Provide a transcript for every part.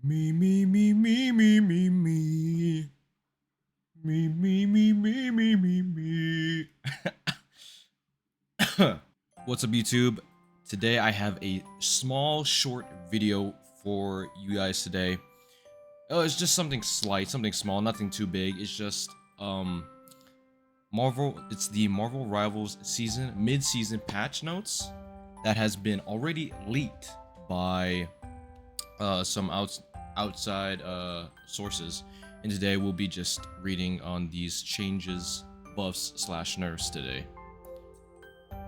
Me, me, me, me, me, me, me. Me, me, me, me, me, me, me. What's up, YouTube? Today I have a small, short video for you guys today. Oh, it's just something slight, something small, nothing too big. It's just, it's the Marvel Rivals mid-season patch notes that has been already leaked by some outside sources, and today we'll be just reading on these changes, buffs / nerfs today.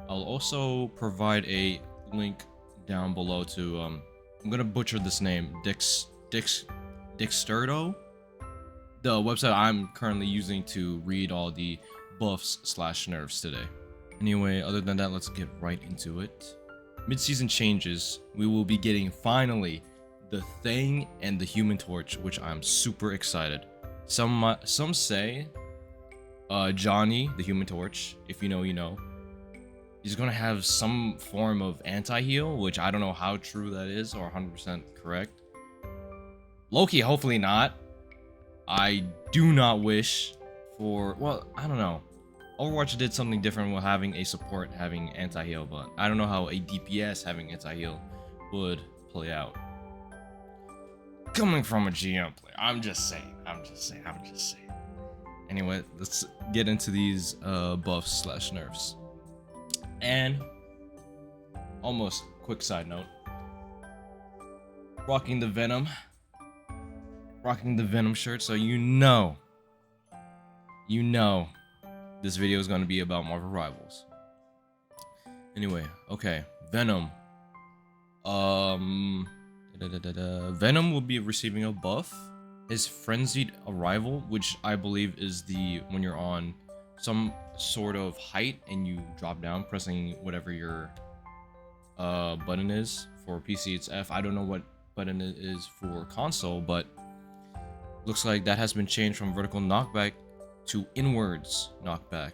I'll also provide a link down below to I'm gonna butcher this name, Dexterdo, the website I'm currently using to read all the buffs / nerfs today. Anyway, other than that, let's get right into it. Mid-season changes, we will be getting finally the Thing and the Human Torch, which I'm super excited. Some say Johnny, the Human Torch, if you know, you know, he's gonna have some form of anti-heal, which I don't know how true that is or 100% correct. Loki, hopefully not. I do not wish for, well, I don't know. Overwatch did something different with having a support having anti-heal, but I don't know how a DPS having anti-heal would play out. Coming from a GM player, I'm just saying. Anyway, let's get into these buffs / nerfs. And almost quick side note, rocking the Venom shirt, so you know this video is going to be about Marvel Rivals. Anyway, okay, Venom. Venom will be receiving a buff. His Frenzied Arrival, which I believe is when you're on some sort of height and you drop down pressing whatever your button is. For PC it's F. I don't know what button it is for console, but looks like that has been changed from vertical knockback to inwards knockback.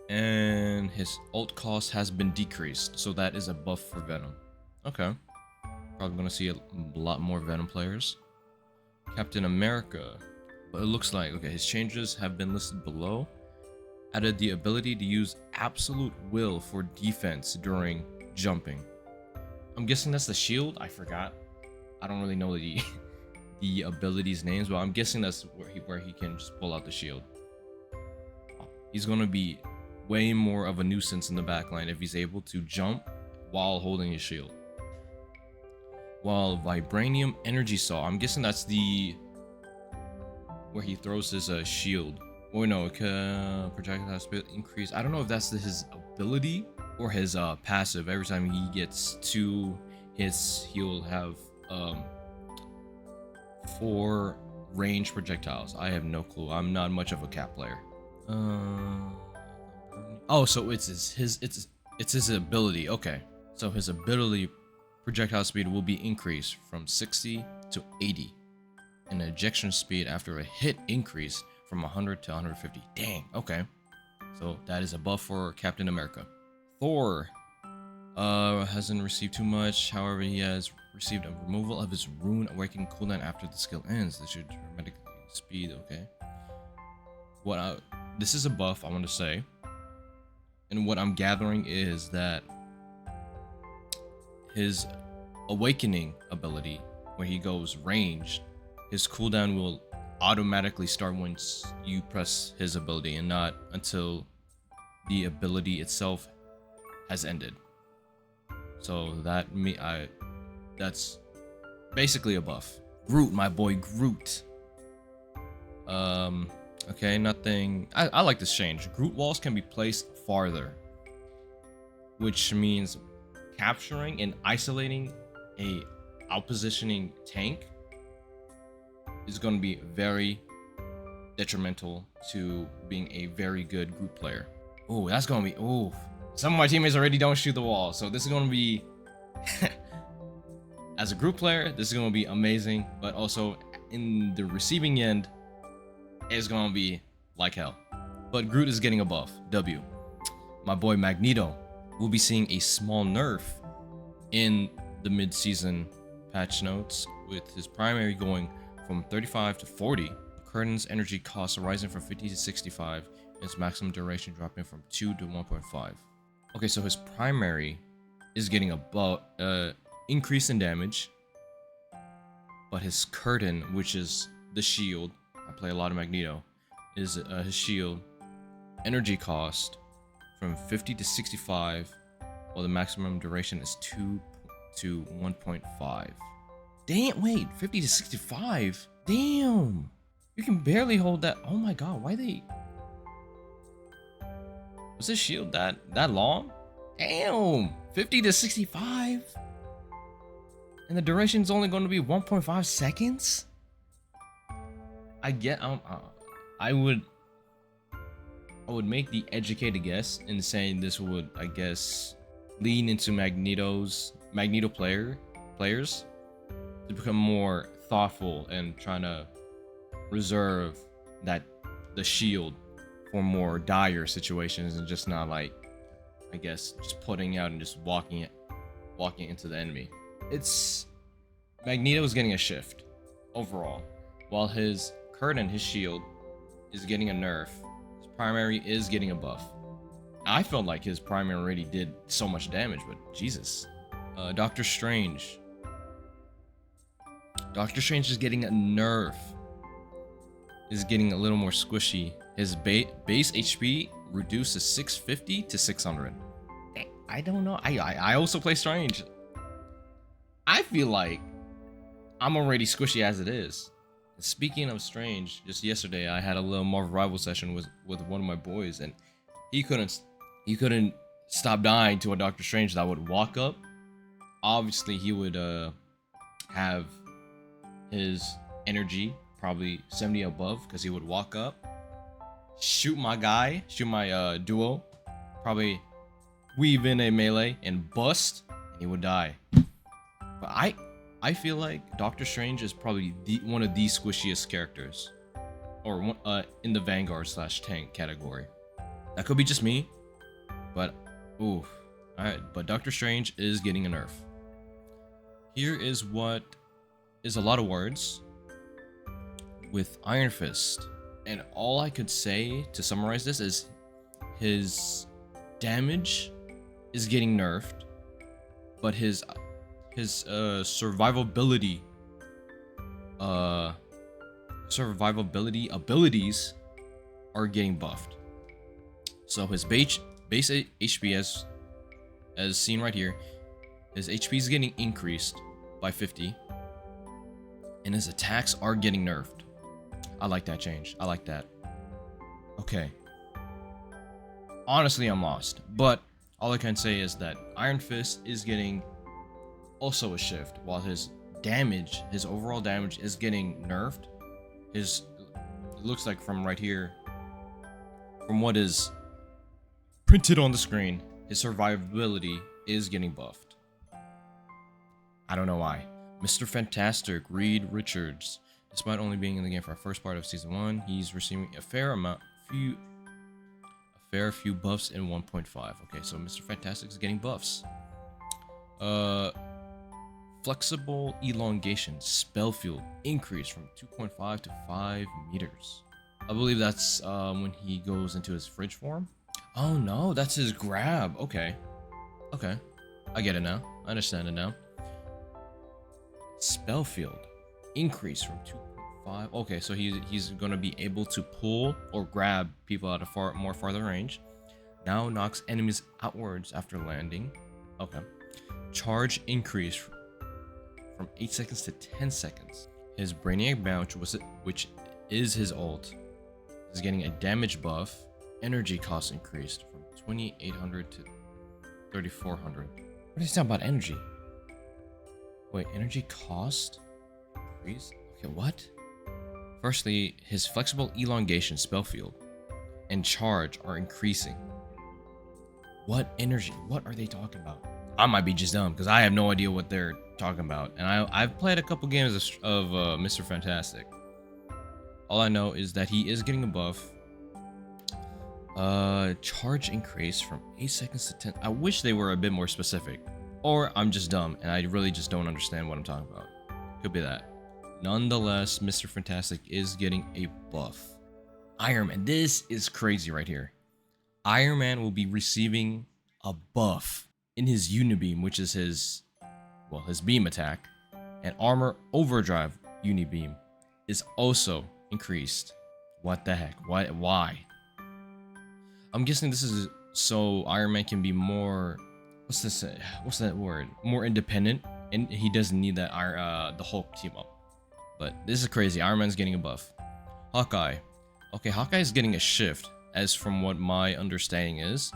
And his ult cost has been decreased, so that is a buff for Venom. Okay. Probably gonna see a lot more Venom players. Captain America. But it looks like, okay, his changes have been listed below. Added the ability to use absolute will for defense during jumping. I'm guessing that's the shield. I forgot. I don't really know the abilities names, but I'm guessing that's where he can just pull out the shield. He's gonna be way more of a nuisance in the backline if he's able to jump while holding his shield. While Vibranium Energy Saw, I'm guessing that's where he throws his shield. Or no, projectile speed increase. I don't know if that's his ability or his passive. Every time he gets 2 hits, he'll have 4 range projectiles. I have no clue. I'm not much of a Cap player. Oh, so it's his ability. Okay, so his ability projectile speed will be increased from 60 to 80, and ejection speed after a hit increase from 100 to 150. Dang. Okay, so that is a buff for Captain America. Thor hasn't received too much. However, he has received a removal of his rune awakening cooldown after the skill ends. This should dramatically speed. Okay. This is a buff, I want to say, and what I'm gathering is that his awakening ability, where he goes ranged, his cooldown will automatically start once you press his ability and not until the ability itself has ended. So that's basically a buff. Groot, my boy Groot. Okay, nothing. I like this change. Groot walls can be placed farther, which means capturing and isolating a outpositioning tank is going to be very detrimental to being a very good group player. Oh, that's going to be, oh, some of my teammates already don't shoot the wall, so this is going to be as a group player, this is going to be amazing, but also in the receiving end, it's going to be like hell. But Groot is getting a buff. W. My boy Magneto will be seeing a small nerf in the mid-season patch notes, with his primary going from 35 to 40. Curtain's energy cost rising from 50 to 65, and its maximum duration dropping from 2 to 1.5. Okay, so his primary is getting a increase in damage, but his curtain, which is the shield, I play a lot of Magneto, is his shield energy cost from 50 to 65, while the maximum duration is 2 to 1.5. Damn, wait, 50 to 65? Damn! You can barely hold that. Oh my god, why they... Was this shield that long? Damn! 50 to 65? And the duration is only going to be 1.5 seconds? I get... I would make the educated guess in saying this would, I guess, lean into Magneto players to become more thoughtful and trying to reserve the shield for more dire situations and just not like, I guess, just putting out and just walking into the enemy. It's Magneto is getting a shift overall, while his curtain, his shield, is getting a nerf. His primary is getting a buff. I felt like his primary already did so much damage, but Jesus. Doctor Strange. Doctor Strange is getting a nerf. Is getting a little more squishy. His base HP reduced to 650 to 600. I don't know. I also play Strange. I feel like I'm already squishy as it is. Speaking of Strange, just yesterday I had a little Marvel Rival session with one of my boys, and he couldn't stop dying to a Doctor Strange that would walk up. Obviously, he would have his energy probably 70 above because he would walk up, shoot my duo, probably weave in a melee and bust, and he would die. But I feel like Doctor Strange is probably one of the squishiest characters, or in the Vanguard / tank category. That could be just me, but ooh, alright. But Doctor Strange is getting a nerf. Here is what is a lot of words with Iron Fist, and all I could say to summarize this is his damage is getting nerfed, but his survivability abilities are getting buffed. So his base HP, as seen right here, his HP is getting increased by 50, and his attacks are getting nerfed. I like that change. I like that. Okay. Honestly, I'm lost, but all I can say is that Iron Fist is getting also a shift, while his overall damage is getting nerfed. It looks like from right here, from what is printed on the screen, his survivability is getting buffed. I don't know why. Mr. Fantastic, Reed Richards. Despite only being in the game for the first part of season 1, he's receiving a fair few buffs in 1.5. Okay, so Mr. Fantastic is getting buffs. Flexible elongation spell field increase from 2.5 to 5 meters. I believe that's when he goes into his fridge form. Oh no, that's his grab. Okay, I get it now. I understand it now. Spell field increase from 2.5. Okay, so he's gonna be able to pull or grab people at a more farther range. Now knocks enemies outwards after landing. Okay. Charge increase from 8 seconds to 10 seconds. His Brainiac Bounce, which is his ult, is getting a damage buff. Energy cost increased from 2,800 to 3,400. What is he talking about energy? Wait, energy cost increase? Okay, what? Firstly, his flexible elongation spell field and charge are increasing. What energy? What are they talking about? I might be just dumb because I have no idea what they're talking about, and I've played a couple games of Mr. Fantastic. All I know is that he is getting a buff. Charge increase from 8 seconds to 10. I wish they were a bit more specific, or I'm just dumb and I really just don't understand what I'm talking about. Could be that. Nonetheless, Mr. Fantastic is getting a buff. Iron Man, this is crazy right here. Iron Man will be receiving a buff in his Unibeam, which is his beam attack, and Armor Overdrive Unibeam is also increased. What the heck? Why? I'm guessing this is so Iron Man can be more, what's that word? More independent, and he doesn't need that the Hulk team up. But this is crazy. Iron Man's getting a buff. Hawkeye. Okay, Hawkeye is getting a shift, as from what my understanding is.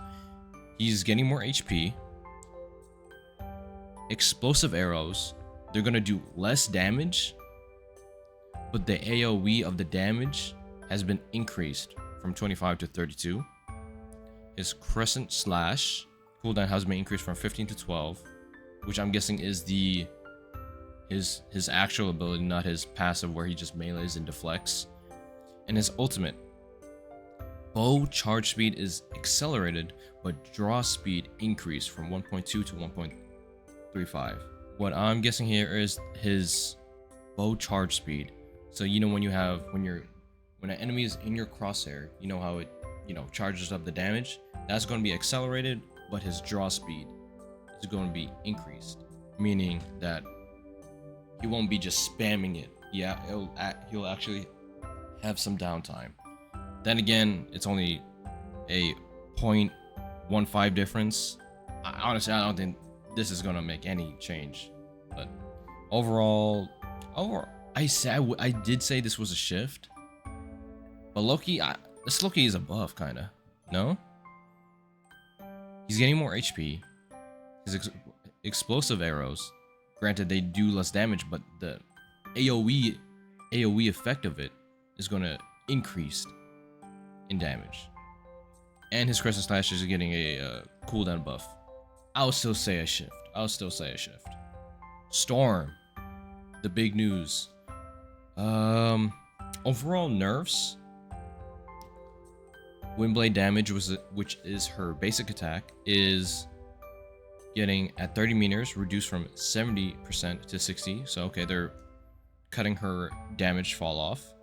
He's getting more HP. Explosive arrows. They're gonna do less damage, but the AoE of the damage has been increased from 25 to 32. His Crescent Slash cooldown has been increased from 15 to 12, which I'm guessing is his actual ability, not his passive where he just melees and deflects. And his ultimate, bow charge speed is accelerated, but draw speed increased from 1.2 to 1.35. What I'm guessing here is his bow charge speed. So you know when an enemy is in your crosshair, you know how it charges up the damage. That's going to be accelerated, but his draw speed is going to be increased, meaning that he won't be just spamming it. Yeah, he'll actually have some downtime. Then again, it's only a 0.15 difference. Honestly, I don't think this is gonna make any change. But overall, I did say this was a shift. But Loki, this Loki is a buff, kinda. No? He's getting more HP. His explosive arrows, granted they do less damage, but the AoE effect of it is gonna increase in damage. And his Crescent Slash is getting a cooldown buff. I'll still say a shift. Storm, the big news. Overall nerfs. Windblade damage, which is her basic attack, is getting at 30 meters reduced from 70% to 60. So okay, they're cutting her damage fall off.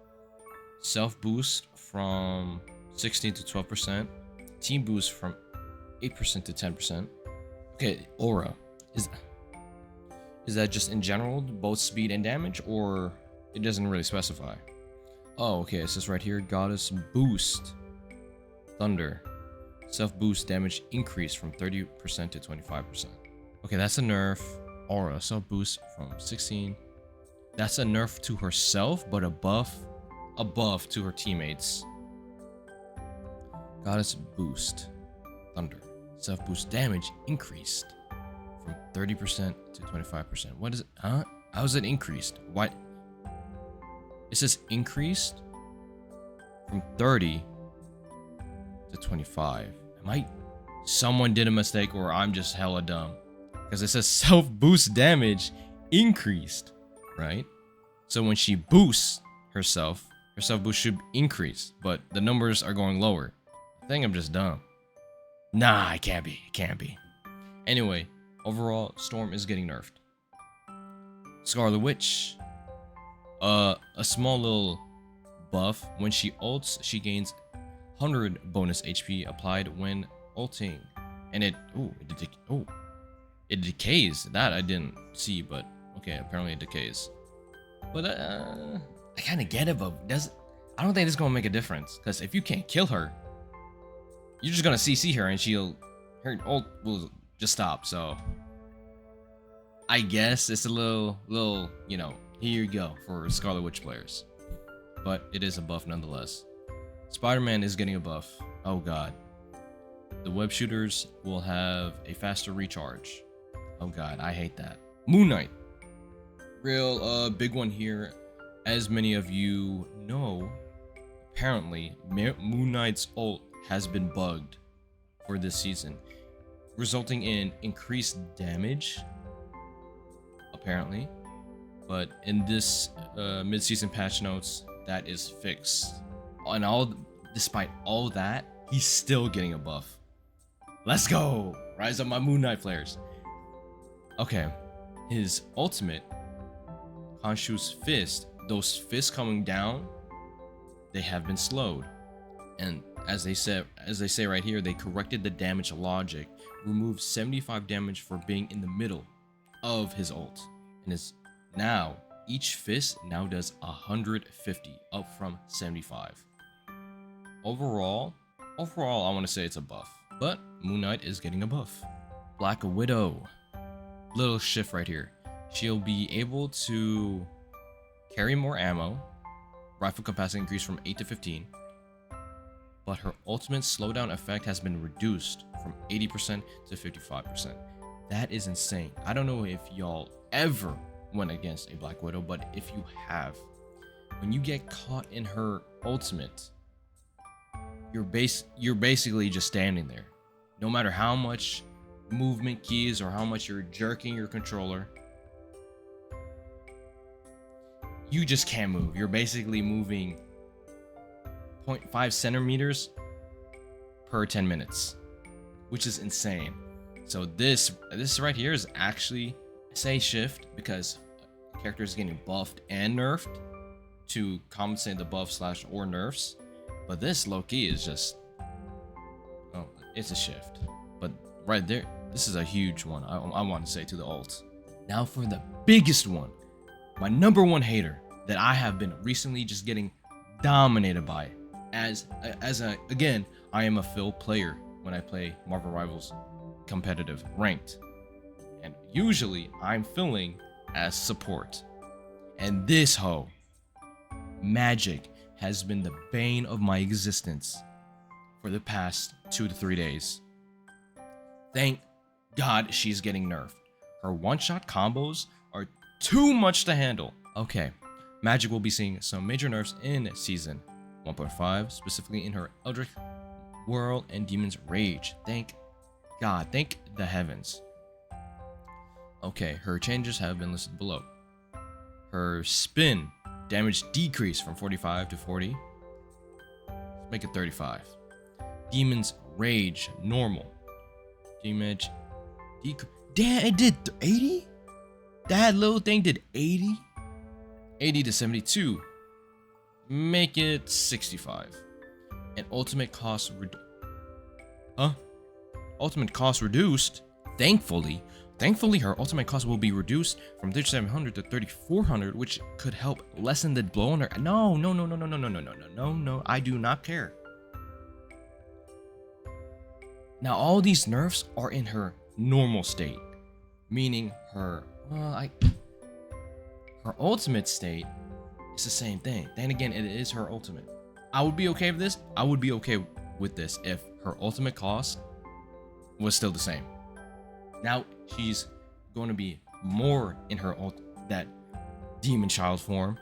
Self boost from 16 to 12%. Team boost from 8% to 10%. Okay, aura. Is that just in general, both speed and damage, or it doesn't really specify? Oh, okay, it says right here, Goddess Boost. Thunder. Self-boost damage increased from 30% to 25%. Okay, that's a nerf. Aura, self-boost from 16. That's a nerf to herself, but a buff to her teammates. Goddess Boost. Thunder. Self-boost damage increased from 30% to 25%. What is it? Huh? How is it increased? What? It says increased from 30 to 25. Someone did a mistake, or I'm just hella dumb? Because it says self-boost damage increased, right? So when she boosts herself, her self-boost should increase, but the numbers are going lower. I think I'm just dumb. Nah, it can't be. Anyway, overall, Storm is getting nerfed. Scarlet Witch. A small little buff. When she ults, she gains 100 bonus HP applied when ulting. And it decays. That I didn't see, but okay, apparently it decays. But I kind of get it, but I don't think this is gonna make a difference, because if you can't kill her, you're just gonna CC her and her ult will just stop. So I guess it's a little, here you go for Scarlet Witch players. But it is a buff nonetheless. Spider-Man is getting a buff. Oh god. The web shooters will have a faster recharge. Oh god, I hate that. Moon Knight. Real big one here. As many of you know, apparently Moon Knight's ult has been bugged for this season, resulting in increased damage, apparently. But in this mid-season patch notes, that is fixed. And despite all that, he's still getting a buff. Let's go! Rise up my Moon Knight players. Okay, his ultimate Khonshu's fist, those fists coming down, they have been slowed. And as they say right here, they corrected the damage logic, removed 75 damage for being in the middle of his ult, and is now each fist now does 150, up from 75. Overall, I want to say it's a buff, but Moon Knight is getting a buff. Black Widow, little shift right here. She'll be able to carry more ammo, rifle capacity increased from 8 to 15, but her ultimate slowdown effect has been reduced from 80% to 55%. That is insane. I don't know if y'all ever went against a Black Widow, but if you have, when you get caught in her ultimate, you're basically just standing there. No matter how much movement keys or how much you're jerking your controller, you just can't move. You're basically moving 0.5 centimeters per 10 minutes, which is insane. So this right here is actually a shift because the character is getting buffed and nerfed to compensate the buff slash or nerfs. But this low-key is just, oh, it's a shift. But right there, this is a huge one, I want to say, to the ult. Now for the biggest one, my number one hater that I have been recently just getting dominated by. Again, I am a fill player when I play Marvel Rivals competitive ranked. And usually I'm filling as support. And this hoe, Magic, has been the bane of my existence for the past 2 to 3 days. Thank God she's getting nerfed. Her one-shot combos are too much to handle. Okay, Magic will be seeing some major nerfs in Season 1.5, specifically in her Eldritch Whirl and Demon's Rage. Thank God, thank the heavens. Okay, her changes have been listed below. Her spin damage decreased from 45 to 40. Let's make it 35. Demon's Rage, normal. Damage decrease. Damn, it did 80? That little thing did 80? 80 to 72. Make it 65. And ultimate cost ultimate cost reduced. Thankfully, her ultimate cost will be reduced from 3,700 to 3,400, which could help lessen the blow on her. No, I do not care. Now, all these nerfs are in her normal state, meaning her ultimate state is the same thing. Then again, it is her ultimate. I would be okay with this. I would be okay with this if her ultimate cost was still the same. Now she's going to be more in her that demon child form,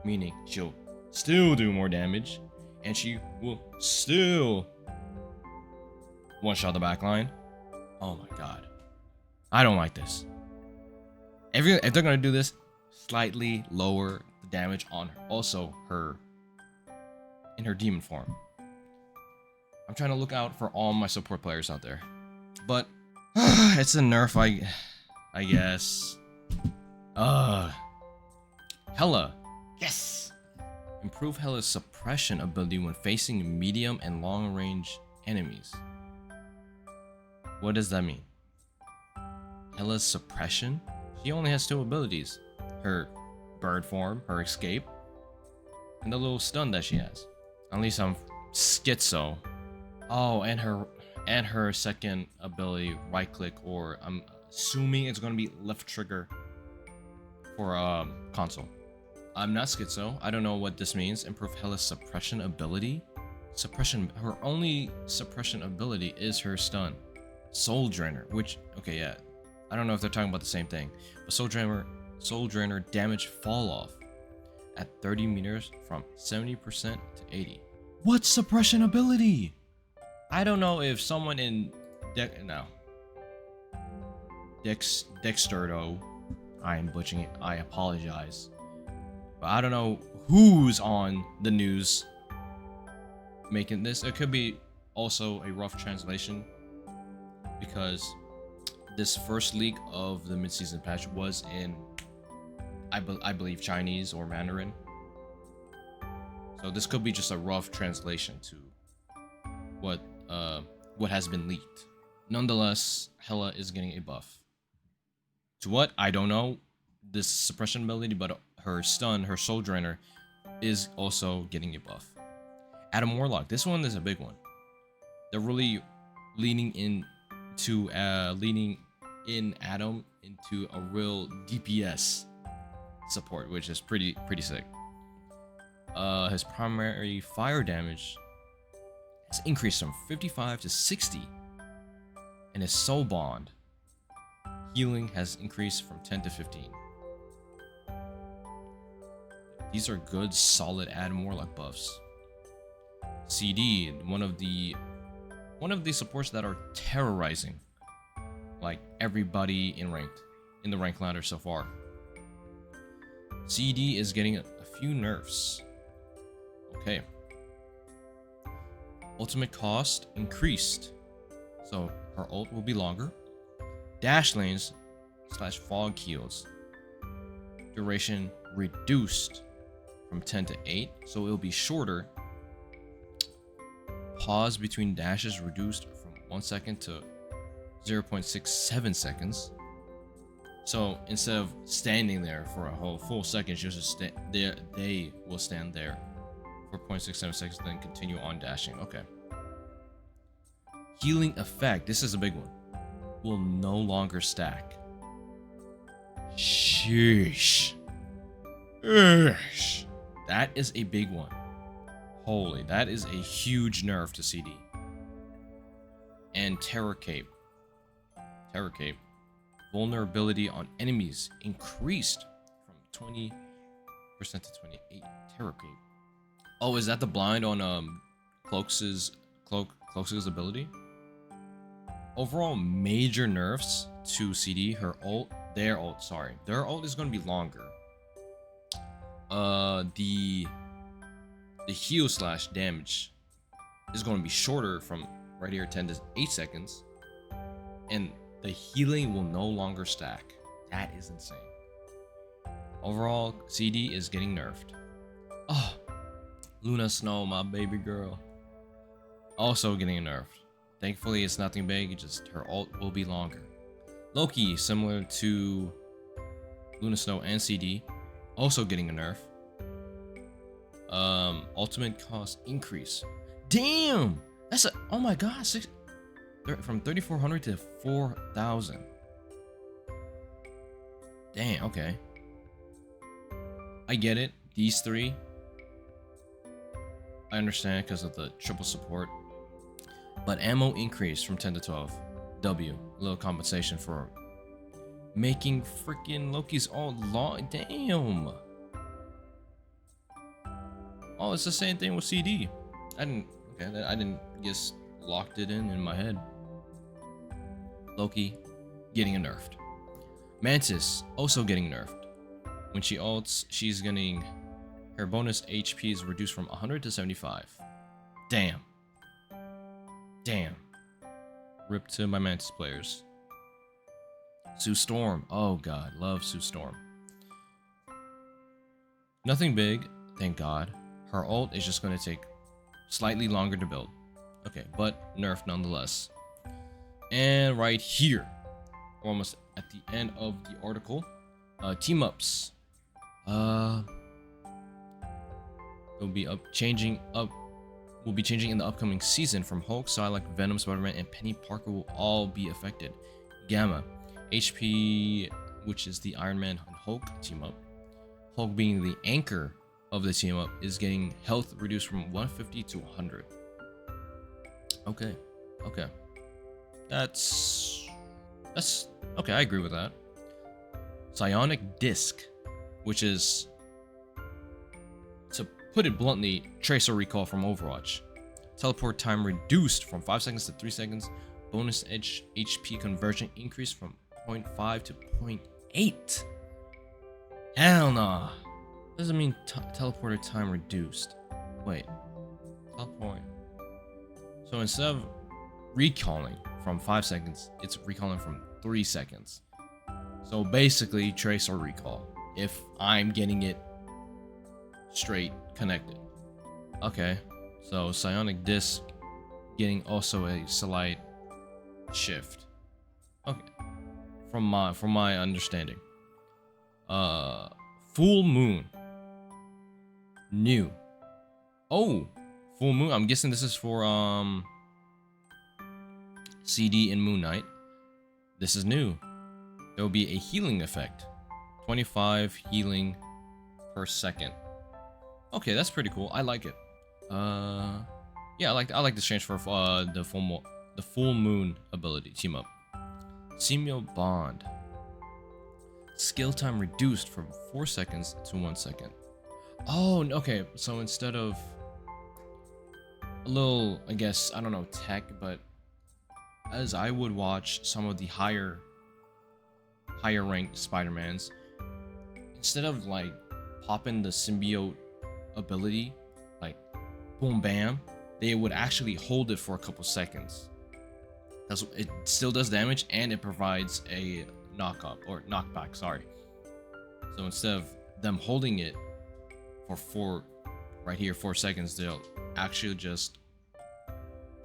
meaning she'll still do more damage, and she will still one-shot the backline. Oh my God, I don't like this. If they're gonna do this, slightly lower the damage on her, also her in her demon form. I'm trying to look out for all my support players out there, but it's a nerf, I guess. Hela, yes. Improve Hela's suppression ability when facing medium and long range enemies. What does that mean? Hela's suppression? She only has 2 abilities. Her bird form, her escape, and the little stun that she has. At least I'm schizo. Oh, and her second ability, right click, or I'm assuming it's gonna be left trigger for console. I'm not schizo. I don't know what this means. Improve Hela's suppression ability. Her only suppression ability is her stun. Soul Drainer, which, okay, yeah, I don't know if they're talking about the same thing, but Soul Drainer damage fall off at 30 meters from 70% to 80. What suppression ability? I don't know if someone in Dexterdo, I am butchering it, I apologize, but I don't know who's on the news making this. It could be also a rough translation, because this first leak of the mid-season patch was in I believe Chinese or Mandarin. So this could be just a rough translation to what has been leaked. Nonetheless, Hela is getting a buff. To what? I don't know. This suppression ability, but her stun, her soul drainer, is also getting a buff. Adam Warlock. This one is a big one. They're really leaning in Adam into a real DPS support, which is pretty sick. His primary fire damage has increased from 55 to 60, and his soul bond healing has increased from 10 to 15. These are good, solid Adam Warlock buffs. CD, one of the supports that are terrorizing like everybody in the rank ladder so far. CD is getting a few nerfs. Okay. Ultimate cost increased, so her ult will be longer. Dash lanes / fog heals duration reduced from 10 to 8, so it will be shorter. Pause between dashes reduced from 1 second to 0.67 seconds. So instead of standing there for a whole full second, you just they will stand there for 0.67 seconds, then continue on dashing. Okay. Healing effect. This is a big one. Will no longer stack. Sheesh. Eesh. That is a big one. Holy, that is a huge nerf to CD. And Terror Cape. Terror Cape. Vulnerability on enemies increased from 20% to 28. Terror Cape. Oh, is that the blind on Cloaks' ability? Overall, major nerfs to CD. Their ult is going to be longer. The heal / damage is going to be shorter from right here 10 to 8 seconds, and the healing will no longer stack. That is insane. Overall, CD is getting nerfed. Oh, Luna Snow, my baby girl, also getting nerfed. Thankfully, it's nothing big, just her ult will be longer. Loki, similar to Luna Snow and CD, also getting a nerf. Ultimate cost increase. Damn! That's a, oh my god, from 3,400 to 4,000. Damn, okay. I get it. These three, I understand because of the triple support. But ammo increase from 10 to 12. W, a little compensation for making freaking Loki's all long. Damn. Oh, it's the same thing with CD. I didn't just locked it in my head. Loki getting a nerfed. Mantis also getting nerfed. When she ults, she's getting her bonus HP is reduced from 100 to 75. Damn. Damn. Rip to my Mantis players. Sue Storm. Oh god, love Sue Storm. Nothing big, thank god. Her ult is just going to take slightly longer to build. Okay, but nerf nonetheless. And right here, almost at the end of the article, team ups. Will be changing in the upcoming season. From Hulk, Psylocke, Venom, Spider-Man, and Penny Parker will all be affected. Gamma, HP, which is the Iron Man and Hulk team up. Hulk being the anchor of the team up, is getting health reduced from 150 to 100. Okay. That's okay, I agree with that. Psionic Disc, which is, to put it bluntly, Tracer Recall from Overwatch. Teleport time reduced from 5 seconds to 3 seconds. Bonus edge HP conversion increased from 0.5 to 0.8. Hell nah. Doesn't mean teleporter time reduced. Wait. Teleport. So instead of recalling from 5 seconds, it's recalling from 3 seconds. So basically, trace or recall. if I'm getting it straight connected. Okay, so Psionic Disc getting also a slight shift. Okay, from my understanding. Full Moon. New. Oh, Full Moon. I'm guessing this is for CD and Moon Knight. This is new. There will be a healing effect. 25 healing per second. Okay, that's pretty cool. I like it. Yeah, I like this change for the Full Moon ability team up. Semio Bond. Skill time reduced from 4 seconds to 1 second. Oh, okay. So instead of a little, I guess, I don't know, tech, but as I would watch some of the higher ranked Spider-Mans, instead of like popping the symbiote ability, like boom bam, they would actually hold it for a couple seconds. It still does damage and it provides a knockback, sorry. So instead of them holding it for 4 seconds, they'll actually just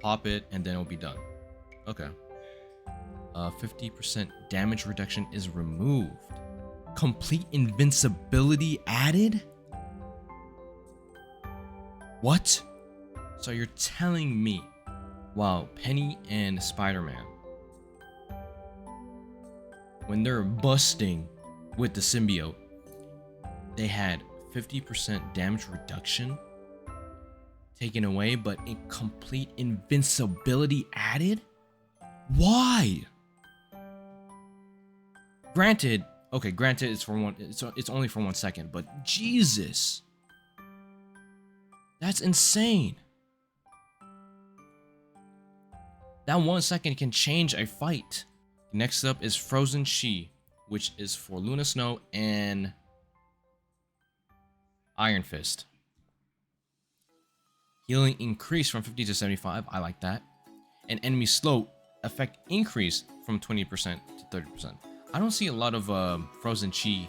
pop it and then it'll be done. Okay. 50% damage reduction is removed. Complete invincibility added? What? So you're telling me, wow, Penny and Spider-Man, when they're busting with the symbiote, they had 50% damage reduction taken away, but a complete invincibility added? Why? Granted, it's for one. It's only for 1 second, but Jesus, that's insane. That 1 second can change a fight. Next up is Frozen She, which is for Luna Snow and Iron Fist. Healing increased from 50 to 75. I like that. And enemy slow effect increased from 20% to 30%. I don't see a lot of Frozen Chi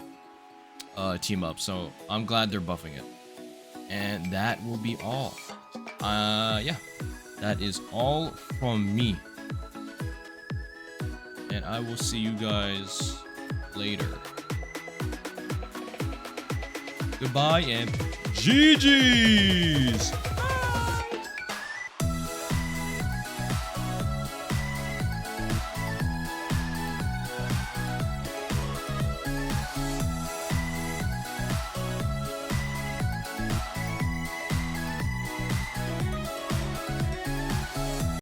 team up, so I'm glad they're buffing it. And that will be all. Yeah, that is all from me. And I will see you guys later. Goodbye and GG's!